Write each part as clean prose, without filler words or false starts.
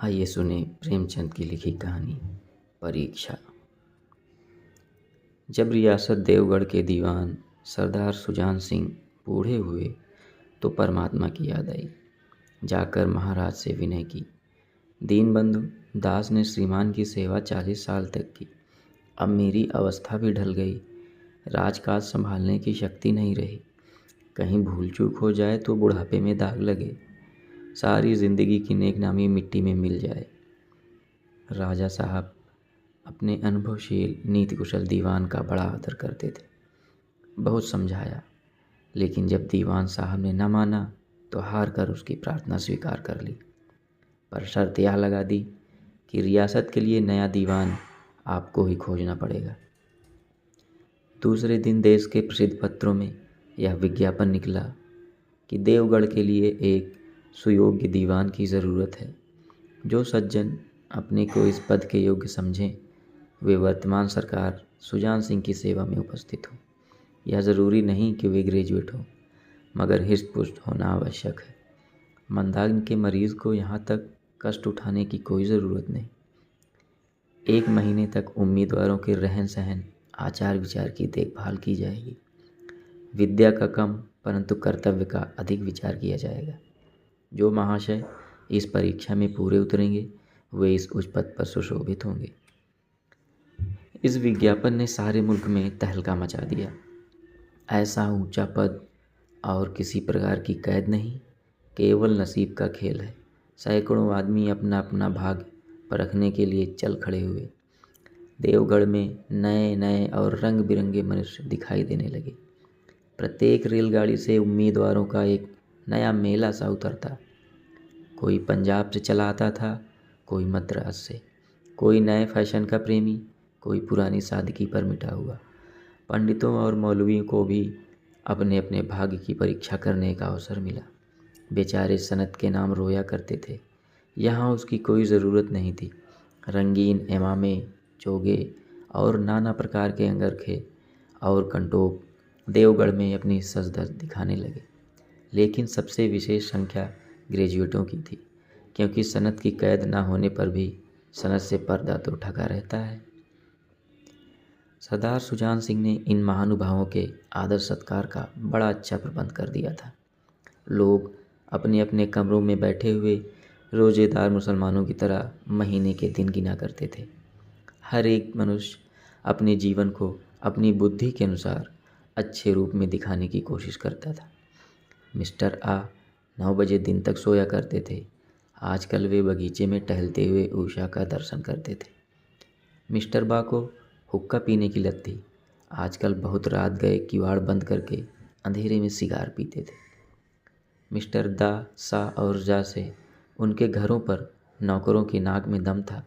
आइए सुने प्रेमचंद की लिखी कहानी परीक्षा। जब रियासत देवगढ़ के दीवान सरदार सुजान सिंह बूढ़े हुए तो परमात्मा की याद आई। जाकर महाराज से विनय की। दीनबंधु दास ने श्रीमान की सेवा 40 साल तक की। अब मेरी अवस्था भी ढल गई। राजकाज संभालने की शक्ति नहीं रही। कहीं भूल चूक हो जाए तो बुढ़ापे में दाग लगे, सारी जिंदगी की नेकनामी मिट्टी में मिल जाए। राजा साहब अपने अनुभवशील नीति कुशल दीवान का बड़ा आदर करते थे। बहुत समझाया, लेकिन जब दीवान साहब ने न माना तो हार कर उसकी प्रार्थना स्वीकार कर ली, पर शर्त यह लगा दी कि रियासत के लिए नया दीवान आपको ही खोजना पड़ेगा। दूसरे दिन देश के प्रसिद्ध पत्रों में यह विज्ञापन निकला कि देवगढ़ के लिए एक सुयोग्य दीवान की ज़रूरत है। जो सज्जन अपने को इस पद के योग्य समझें वे वर्तमान सरकार सुजान सिंह की सेवा में उपस्थित हों। यह ज़रूरी नहीं कि वे ग्रेजुएट हों, मगर हृष्ट-पुष्ट होना आवश्यक है। मंदाग्नि के मरीज़ को यहाँ तक कष्ट उठाने की कोई ज़रूरत नहीं। 1 महीने तक उम्मीदवारों के रहन सहन, आचार विचार की देखभाल की जाएगी। विद्या का कम परंतु कर्तव्य का अधिक विचार किया जाएगा। जो महाशय इस परीक्षा में पूरे उतरेंगे वे इस उच्च पद पर सुशोभित होंगे। इस विज्ञापन ने सारे मुल्क में तहलका मचा दिया। ऐसा ऊंचा पद और किसी प्रकार की कैद नहीं, केवल नसीब का खेल है। सैकड़ों आदमी अपना अपना भाग्य परखने के लिए चल खड़े हुए। देवगढ़ में नए नए और रंग बिरंगे मनुष्य दिखाई देने लगे। प्रत्येक रेलगाड़ी से उम्मीदवारों का एक नया मेला सा उतरता। कोई पंजाब से चला आता था, कोई मद्रास से, कोई नए फैशन का प्रेमी, कोई पुरानी सादगी पर मिटा हुआ। पंडितों और मौलवियों को भी अपने अपने भाग्य की परीक्षा करने का अवसर मिला। बेचारे सनत के नाम रोया करते थे, यहाँ उसकी कोई ज़रूरत नहीं थी। रंगीन इमामे, चोगे और नाना प्रकार के अंगरखे और कंटोप देवगढ़ में अपनी सजधज दिखाने लगे। लेकिन सबसे विशेष संख्या ग्रेजुएटों की थी, क्योंकि सनत की कैद न होने पर भी सनत से पर्दा तो ढका रहता है। सरदार सुजान सिंह ने इन महानुभावों के आदर सत्कार का बड़ा अच्छा प्रबंध कर दिया था। लोग अपने अपने कमरों में बैठे हुए रोजेदार मुसलमानों की तरह महीने के दिन गिना करते थे। हर एक मनुष्य अपने जीवन को अपनी बुद्धि के अनुसार अच्छे रूप में दिखाने की कोशिश करता था। मिस्टर आ 9 बजे दिन तक सोया करते थे। आजकल वे बगीचे में टहलते हुए उषा का दर्शन करते थे। मिस्टर बा को हुक्का पीने की लत थी। आजकल बहुत रात गए किवाड़ बंद करके अंधेरे में सिगार पीते थे। मिस्टर दा सा और जा से उनके घरों पर नौकरों की नाक में दम था,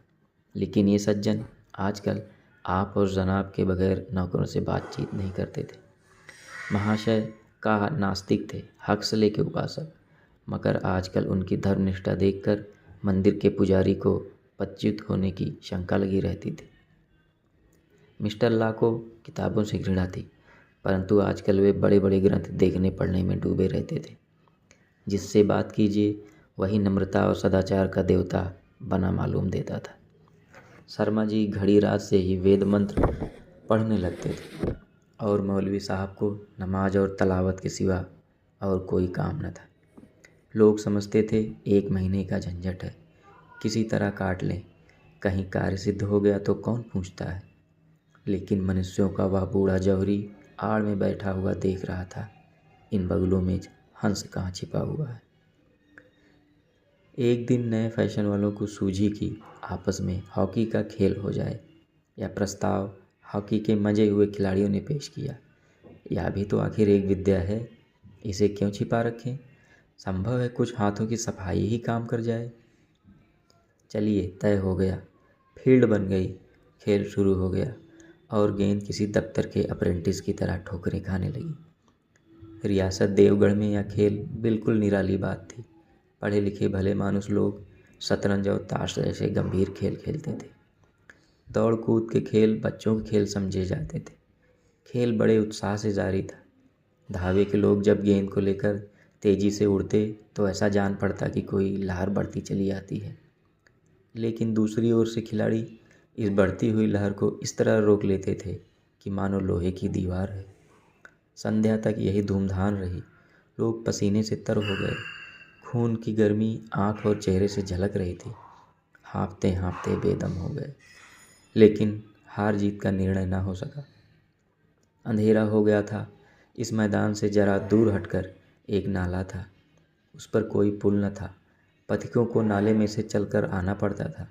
लेकिन ये सज्जन आजकल आप और जनाब के बगैर नौकरों से बातचीत नहीं करते थे। महाशय का नास्तिक थे, हक्सले के उपासक, मगर आजकल उनकी धर्मनिष्ठा देखकर मंदिर के पुजारी को पच्युत होने की शंका लगी रहती थी। मिस्टर ला को किताबों से घृणा थी, परंतु आजकल वे बड़े बड़े ग्रंथ देखने पढ़ने में डूबे रहते थे। जिससे बात कीजिए वही नम्रता और सदाचार का देवता बना मालूम देता था। शर्मा जी घड़ी रात से ही वेद मंत्र पढ़ने लगते थे और मौलवी साहब को नमाज और तलावत के सिवा और कोई काम न था। लोग समझते थे 1 महीने का झंझट है, किसी तरह काट लें, कहीं कार्य सिद्ध हो गया तो कौन पूछता है। लेकिन मनुष्यों का वह बूढ़ा जौहरी आड़ में बैठा हुआ देख रहा था, इन बगलों में हंस कहाँ छिपा हुआ है। एक दिन नए फैशन वालों को सूझी कि आपस में हॉकी का खेल हो जाए। यह प्रस्ताव हॉकी के मजे हुए खिलाड़ियों ने पेश किया। यह भी तो आखिर एक विद्या है, इसे क्यों छिपा रखें। संभव है कुछ हाथों की सफाई ही काम कर जाए। चलिए तय हो गया। फील्ड बन गई, खेल शुरू हो गया और गेंद किसी दफ्तर के अप्रेंटिस की तरह ठोकरें खाने लगी। रियासत देवगढ़ में यह खेल बिल्कुल निराली बात थी। पढ़े लिखे भले मानुस लोग शतरंज और ताश जैसे गंभीर खेल खेलते थे। दौड़ कूद के खेल बच्चों के खेल समझे जाते थे। खेल बड़े उत्साह से जारी था। धावे के लोग जब गेंद को लेकर तेजी से उड़ते तो ऐसा जान पड़ता कि कोई लहर बढ़ती चली आती है। लेकिन दूसरी ओर से खिलाड़ी इस बढ़ती हुई लहर को इस तरह रोक लेते थे कि मानो लोहे की दीवार है। संध्या तक यही धूमधाम रही। लोग पसीने से तर हो गए। खून की गर्मी आँख और चेहरे से झलक रही थी। हाँफते हाँफते बेदम हो गए, लेकिन हार जीत का निर्णय ना हो सका। अंधेरा हो गया था। इस मैदान से जरा दूर हटकर एक नाला था। उस पर कोई पुल न था। पथिकों को नाले में से चलकर आना पड़ता था।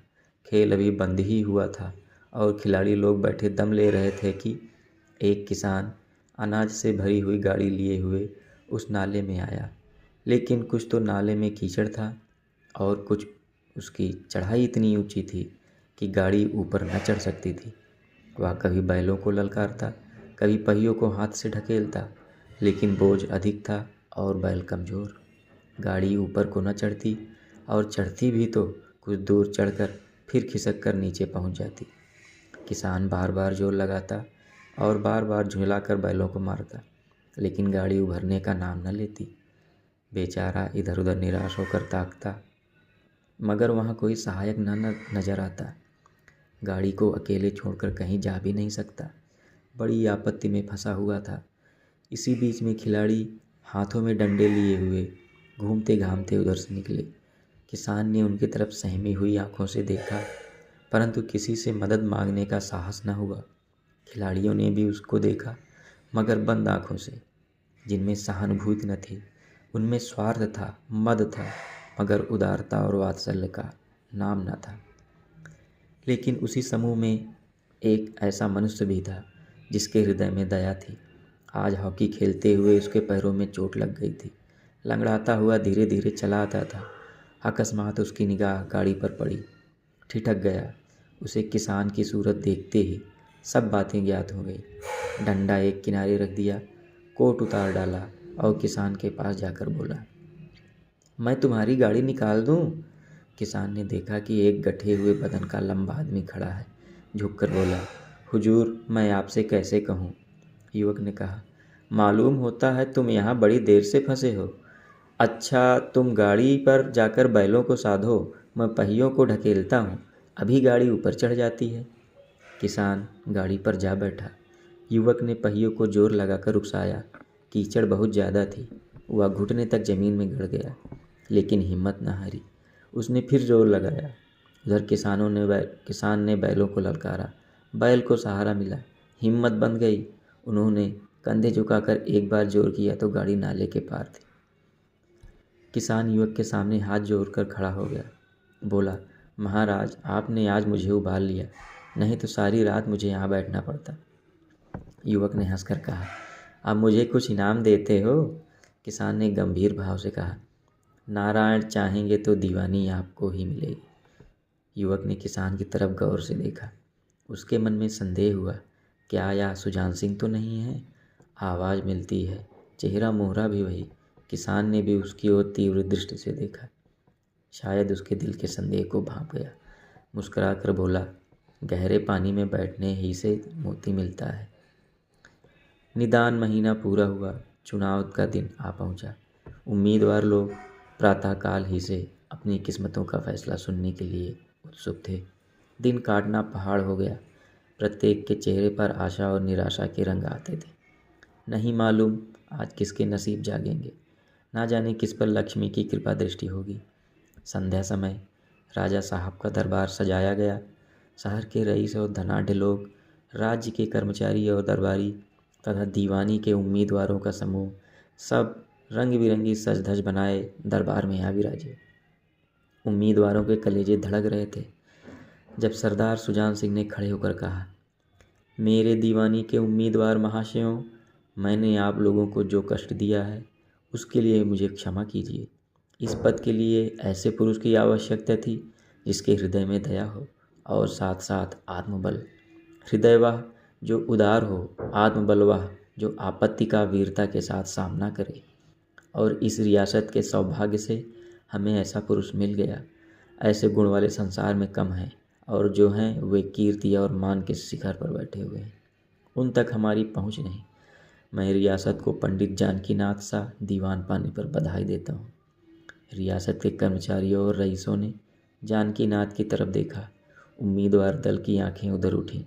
खेल अभी बंद ही हुआ था और खिलाड़ी लोग बैठे दम ले रहे थे कि एक किसान अनाज से भरी हुई गाड़ी लिए हुए उस नाले में आया। लेकिन कुछ तो नाले में कीचड़ था और कुछ उसकी चढ़ाई इतनी ऊंची थी कि गाड़ी ऊपर न चढ़ सकती थी। वह कभी बैलों को ललकारता, कभी पहियों को हाथ से ढकेलता, लेकिन बोझ अधिक था और बैल कमज़ोर। गाड़ी ऊपर को न चढ़ती और चढ़ती भी तो कुछ दूर चढ़कर फिर खिसक कर नीचे पहुंच जाती। किसान बार बार जोर लगाता और बार बार झुलाकर बैलों को मारता, लेकिन गाड़ी उभरने का नाम न लेती। बेचारा इधर उधर निराश होकर ताकता, मगर वहाँ कोई सहायक न नजर आता। गाड़ी को अकेले छोड़कर कहीं जा भी नहीं सकता। बड़ी आपत्ति में फंसा हुआ था। इसी बीच में खिलाड़ी हाथों में डंडे लिए हुए घूमते घामते उधर से निकले। किसान ने उनकी तरफ सहमी हुई आंखों से देखा, परंतु किसी से मदद मांगने का साहस न हुआ। खिलाड़ियों ने भी उसको देखा, मगर बंद आंखों से, जिनमें सहानुभूति न थी। उनमें स्वार्थ था, मद था, मगर उदारता और वात्सल्य का नाम न था। लेकिन उसी समूह में एक ऐसा मनुष्य भी था जिसके हृदय में दया थी। आज हॉकी खेलते हुए उसके पैरों में चोट लग गई थी। लंगड़ाता हुआ धीरे धीरे चला आता था। अकस्मात उसकी निगाह गाड़ी पर पड़ी। ठिठक गया। उसे किसान की सूरत देखते ही सब बातें ज्ञात हो गई। डंडा एक किनारे रख दिया, कोट उतार डाला और किसान के पास जाकर बोला, मैं तुम्हारी गाड़ी निकाल दूं? किसान ने देखा कि एक गठे हुए बदन का लंबा आदमी खड़ा है। झुककर बोला, हुजूर, मैं आपसे कैसे कहूँ? युवक ने कहा, मालूम होता है तुम यहाँ बड़ी देर से फंसे हो। अच्छा, तुम गाड़ी पर जाकर बैलों को साधो, मैं पहियों को ढकेलता हूँ, अभी गाड़ी ऊपर चढ़ जाती है। किसान गाड़ी पर जा बैठा। युवक ने पहियों को जोर लगाकर उकसाया। कीचड़ बहुत ज़्यादा थी। वह घुटने तक ज़मीन में गड़ गया, लेकिन हिम्मत न हारी। उसने फिर जोर लगाया। उधर किसान ने बैलों को ललकारा। बैल को सहारा मिला। हिम्मत बंध गई। उन्होंने कंधे झुकाकर एक बार जोर किया तो गाड़ी नाले के पार थी। किसान युवक के सामने हाथ जोड़कर खड़ा हो गया। बोला, महाराज, आपने आज मुझे उबाल लिया, नहीं तो सारी रात मुझे यहाँ बैठना पड़ता। युवक ने हंसकर कहा, अब मुझे कुछ इनाम देते हो? किसान ने गंभीर भाव से कहा, नारायण चाहेंगे तो दीवानी आपको ही मिलेगी। युवक ने किसान की तरफ गौर से देखा। उसके मन में संदेह हुआ, क्या यह सुजान सिंह तो नहीं है? आवाज़ मिलती है, चेहरा मोहरा भी वही। किसान ने भी उसकी ओर तीव्र दृष्टि से देखा। शायद उसके दिल के संदेह को भांप गया। मुस्कुराकर बोला, गहरे पानी में बैठने ही से मोती मिलता है। निदान महीना पूरा हुआ। चुनाव का दिन आ पहुंचा। उम्मीदवार लोग प्रातःकाल ही से अपनी किस्मतों का फैसला सुनने के लिए उत्सुक थे। दिन काटना पहाड़ हो गया। प्रत्येक के चेहरे पर आशा और निराशा के रंग आते थे। नहीं मालूम आज किसके नसीब जागेंगे, ना जाने किस पर लक्ष्मी की कृपा दृष्टि होगी। संध्या समय राजा साहब का दरबार सजाया गया। शहर के रईस और धनाढ्य लोग, राज्य के कर्मचारी और दरबारी तथा दीवानी के उम्मीदवारों का समूह, सब रंग बिरंगी सज धज बनाए दरबार में आ विराजे। उम्मीदवारों के कलेजे धड़क रहे थे जब सरदार सुजान सिंह ने खड़े होकर कहा, मेरे दीवानी के उम्मीदवार महाशयों, मैंने आप लोगों को जो कष्ट दिया है उसके लिए मुझे क्षमा कीजिए। इस पद के लिए ऐसे पुरुष की आवश्यकता थी जिसके हृदय में दया हो और साथ साथ आत्मबल। हृदय वह जो उदार हो, आत्मबल वह जो आपत्ति का वीरता के साथ सामना करे। और इस रियासत के सौभाग्य से हमें ऐसा पुरुष मिल गया। ऐसे गुण वाले संसार में कम हैं, और जो हैं वे कीर्ति और मान के शिखर पर बैठे हुए हैं। उन तक हमारी पहुंच नहीं। मैं रियासत को पंडित जानकीनाथ सा दीवान पाने पर बधाई देता हूँ। रियासत के कर्मचारियों और रईसों ने जानकी नाथ की तरफ देखा। उम्मीदवार दल की आंखें उधर उठी,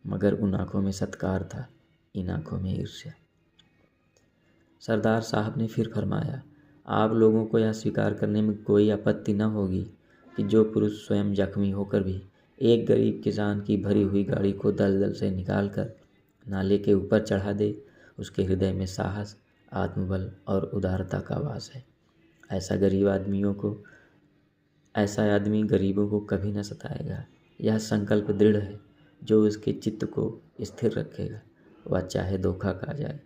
मगर उन आंखों में सत्कार था, इन आंखों में ईर्ष्या। सरदार साहब ने फिर फरमाया, आप लोगों को यह स्वीकार करने में कोई आपत्ति न होगी कि जो पुरुष स्वयं जख्मी होकर भी एक गरीब किसान की भरी हुई गाड़ी को दलदल से निकालकर नाले के ऊपर चढ़ा दे, उसके हृदय में साहस, आत्मबल और उदारता का वास है। ऐसा आदमी गरीबों को कभी न सताएगा। यह संकल्प दृढ़ है जो उसके चित्त को स्थिर रखेगा। वह चाहे धोखा खा जाए,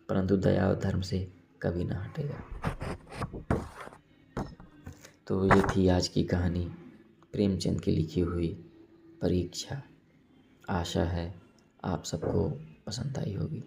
परंतु दया और धर्म से कभी ना हटेगा। तो ये थी आज की कहानी, प्रेमचंद की लिखी हुई परीक्षा। आशा है आप सबको पसंद आई होगी।